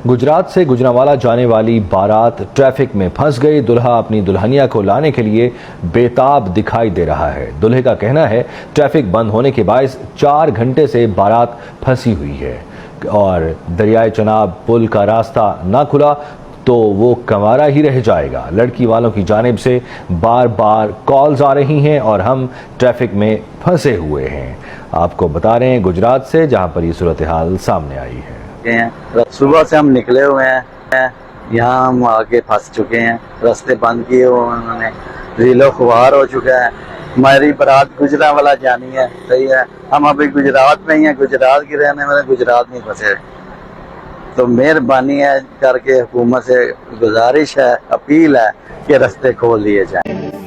गुजरात से गुजरांवाला जाने वाली बारात ट्रैफिक में फंस गई। दुल्हा अपनी दुल्हनिया को लाने के लिए बेताब दिखाई दे रहा है। दूल्हे का कहना है ट्रैफिक बंद होने के बायस 4 घंटे से बारात फंसी हुई है और दरियाए चनाब पुल का रास्ता ना खुला तो वो कंवारा ही रह जाएगा। लड़की वालों की जानिब से बार बार कॉल्स आ रही हैं और हम ट्रैफिक में फंसे हुए हैं। आपको बता रहे हैं गुजरात से, जहां पर ये सूरत हाल सामने आई है। सुबह से हम निकले हुए हैं, यहाँ हम आके फंस चुके हैं। रास्ते बंद किए हुए उन्होंने, रीलो खुआर हो चुका है। हमारी बारात गुजरांवाला जानी है, सही है। हम अभी गुजरात में ही हैं, गुजरात के रहने वाले, गुजरात में फंसे। तो मेहरबानी है करके हुकूमत से गुजारिश है, अपील है कि रास्ते खोल दिए जाएं।